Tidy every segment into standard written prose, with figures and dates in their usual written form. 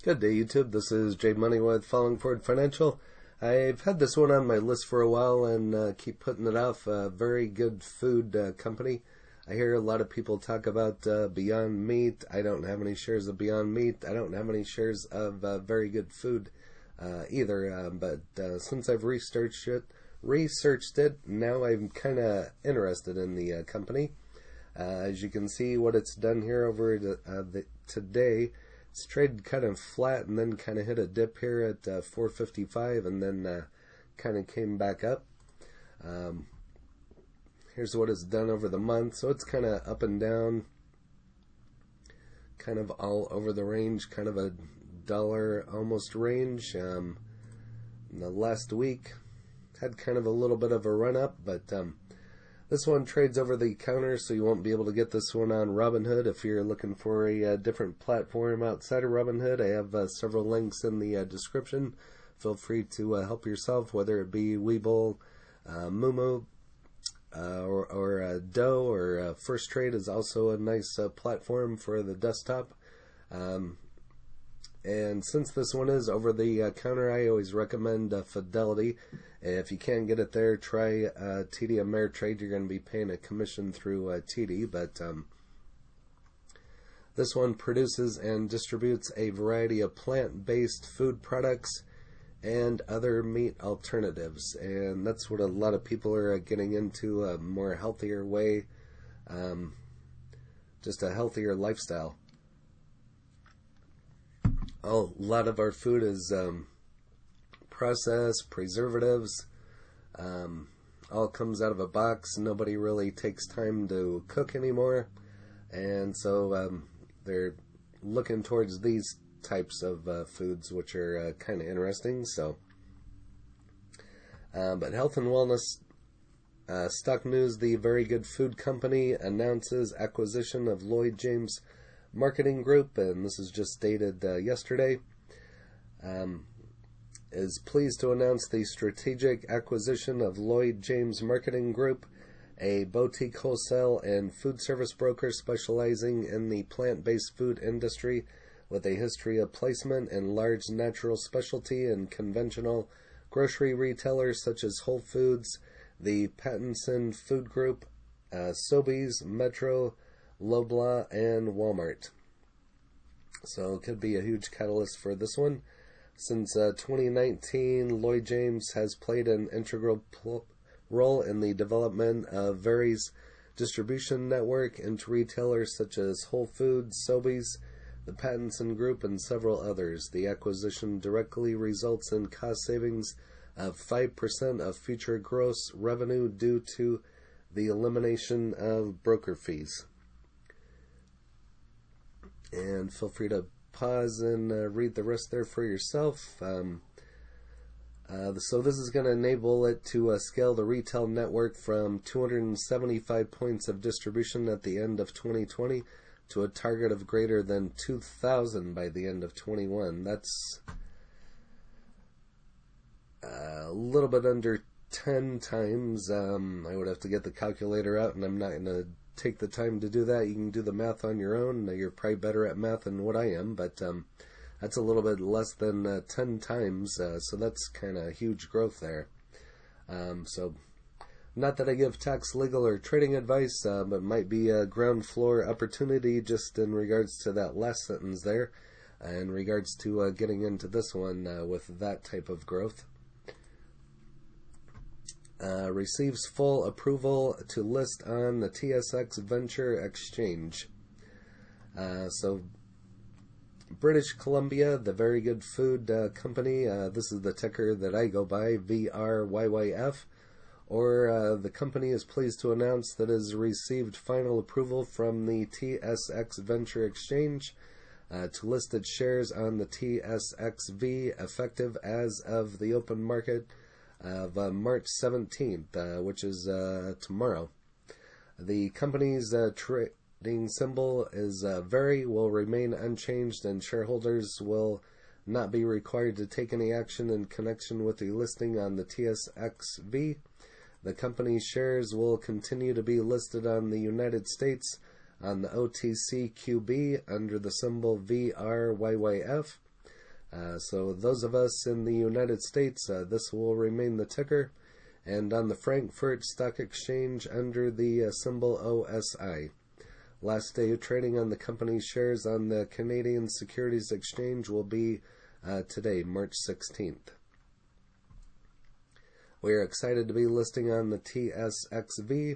Good day, YouTube. This is Jay Money with Falling Forward Financial. I've had this one on my list for a while and keep putting it off. Very good food company. I hear a lot of people talk about Beyond Meat. I don't have any shares of Beyond Meat. I don't have any shares of Very Good Food either. But since I've researched it, now I'm kind of interested in the company. As you can see, what it's done here over today. It's traded kind of flat and then kind of hit a dip here at 455 and then kind of came back up. Here's what it's done over the month. So it's kind of up and down, kind of all over the range, kind of a dollar almost range. In the last week, had kind of a little bit of a run up, but this one trades over the counter, so you won't be able to get this one on Robinhood. If you're looking for a different platform outside of Robinhood, I have several links in the description. Feel free to help yourself, whether it be Webull, Moomoo, or Doe, or Firstrade is also a nice platform for the desktop. And since this one is over the counter, I always recommend Fidelity. If you can't get it there, try TD Ameritrade. You're going to be paying a commission through TD, but this one produces and distributes a variety of plant-based food products and other meat alternatives, and that's what a lot of people are getting into, a more healthier way, just a healthier lifestyle. A lot of our food is processed, preservatives, all comes out of a box. Nobody really takes time to cook anymore, and so they're looking towards these types of foods, which are kind of interesting. So, but health and wellness stock news: the Very Good Food Company announces acquisition of Lloyd-James Marketing Group, and this is just dated yesterday, is pleased to announce the strategic acquisition of Lloyd-James Marketing Group, a boutique wholesale and food service broker specializing in the plant-based food industry with a history of placement in large natural specialty and conventional grocery retailers such as Whole Foods, the Pattinson Food Group, Sobeys, Metro, Loblaw, and Walmart. So it could be a huge catalyst for this one. Since 2019, Lloyd-James has played an integral role in the development of Very's distribution network into retailers such as Whole Foods, Sobeys, the Pattinson Group, and several others. The acquisition directly results in cost savings of 5% of future gross revenue due to the elimination of broker fees. And feel free to pause and read the rest there for yourself. So this is going to enable it to scale the retail network from 275 points of distribution at the end of 2020 to a target of greater than 2,000 by the end of 21. That's a little bit under 10 times. I would have to get the calculator out, and I'm not going to take the time to do that. You can do the math on your own. You're probably better at math than what I am, but that's a little bit less than 10 times, so that's kind of huge growth there. So not that I give tax, legal, or trading advice, but might be a ground floor opportunity just in regards to that last sentence there, in regards to getting into this one with that type of growth. Receives full approval to list on the TSX Venture Exchange. So British Columbia, the Very Good Food Company, this is the ticker that I go by, VRYYF, or the company is pleased to announce that it has received final approval from the TSX Venture Exchange to list its shares on the TSXV effective as of the open market of March 17th, which is tomorrow. The company's trading symbol is Very, will remain unchanged, and shareholders will not be required to take any action in connection with the listing on the TSXV. The company's shares will continue to be listed on the United States on the OTCQB under the symbol VRYYF. So those of us in the United States, this will remain the ticker, and on the Frankfurt Stock Exchange under the symbol OSI. Last day of trading on the company's shares on the Canadian Securities Exchange will be today, March 16th. We are excited to be listing on the TSXV.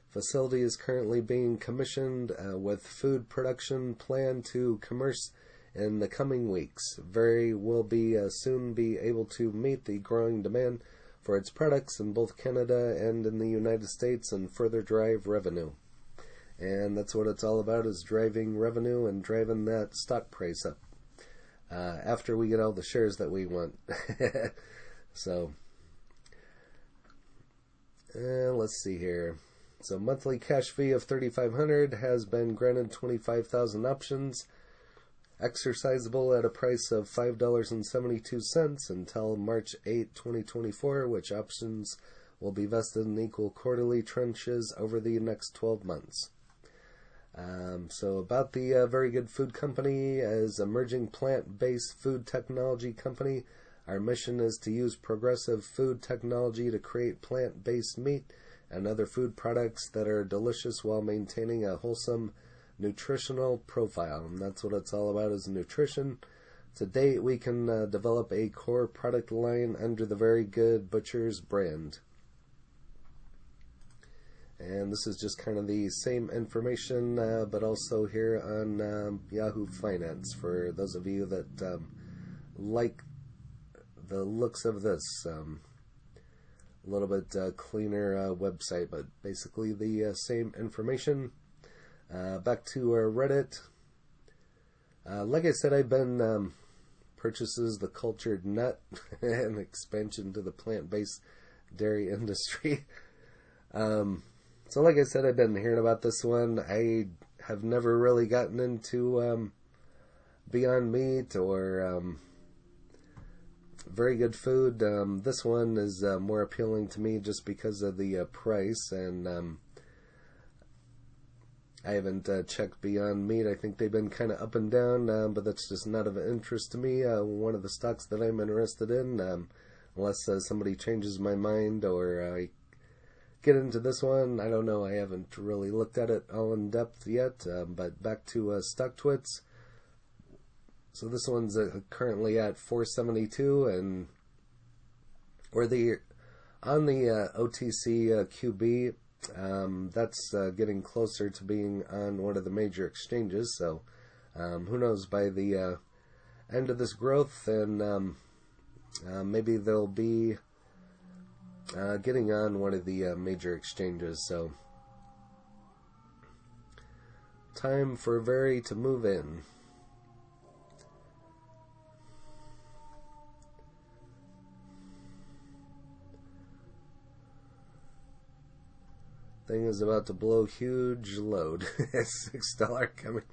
Facility is currently being commissioned with food production planned to commence in the coming weeks. VRYYF will soon be able to meet the growing demand for its products in both Canada and in the United States and further drive revenue. And that's what it's all about, is driving revenue and driving that stock price up after we get all the shares that we want. So, let's see here. So monthly cash fee of $3,500 has been granted 25,000 options, exercisable at a price of $5.72 until March 8, 2024, which options will be vested in equal quarterly tranches over the next 12 months. So about the Very Good Food Company, as emerging plant-based food technology company, our mission is to use progressive food technology to create plant-based meat and other food products that are delicious while maintaining a wholesome nutritional profile. And that's what it's all about, is nutrition. To date, we can develop a core product line under the Very Good Butchers brand. And this is just kind of the same information, but also here on Yahoo Finance, for those of you that like the looks of this. A little bit cleaner website, but basically the same information. Back to Reddit. Like I said, I've been purchases the cultured nut and expansion to the plant-based dairy industry. So like I said, I've been hearing about this one. I have never really gotten into Beyond Meat or Very Good Food. This one is more appealing to me just because of the price, and I haven't checked Beyond Meat. I think they've been kind of up and down, but that's just not of interest to me. One of the stocks that I'm interested in, unless somebody changes my mind or I get into this one. I don't know. I haven't really looked at it all in depth yet, but back to StockTwits. So this one's currently at 472, and on the OTC QB. That's getting closer to being on one of the major exchanges. So who knows? By the end of this growth, and maybe they'll be getting on one of the major exchanges. So time for VRYYF to move in. Thing is about to blow huge load. $6 coming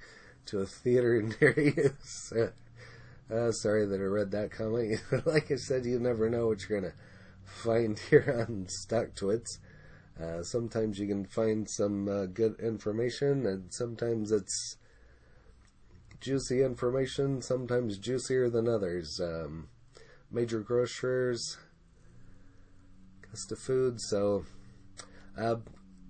to a theater near you. Sorry that I read that comment. Like I said, you never know what you're going to find here on StockTwits. Sometimes you can find some good information, and sometimes it's juicy information, sometimes juicier than others. Major grocers, Costa Foods. So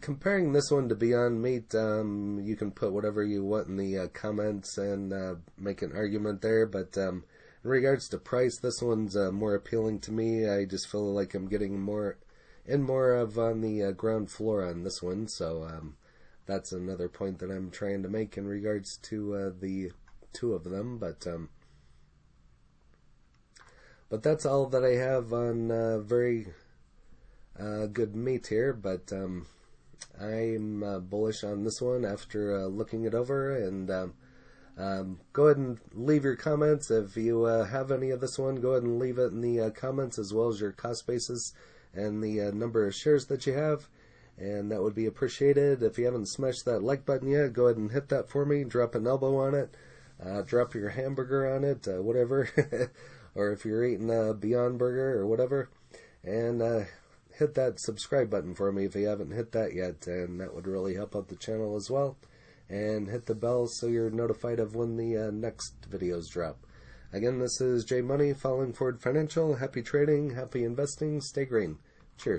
comparing this one to Beyond Meat, you can put whatever you want in the comments and make an argument there, but in regards to price, this one's more appealing to me. I just feel like I'm getting more of on the ground floor on this one, so that's another point that I'm trying to make in regards to the two of them, but that's all that I have on Very Good Meat here, but I'm bullish on this one after looking it over, and go ahead and leave your comments. If you have any of this one, go ahead and leave it in the comments, as well as your cost basis and the number of shares that you have, and that would be appreciated. If you haven't smashed that like button yet, go ahead and hit that for me. Drop an elbow on it, drop your hamburger on it, whatever, or if you're eating a Beyond Burger or whatever, and hit that subscribe button for me if you haven't hit that yet, and that would really help out the channel as well. And hit the bell so you're notified of when the next videos drop. Again, this is Jay Money, Falling Forward Financial. Happy trading, happy investing, stay green.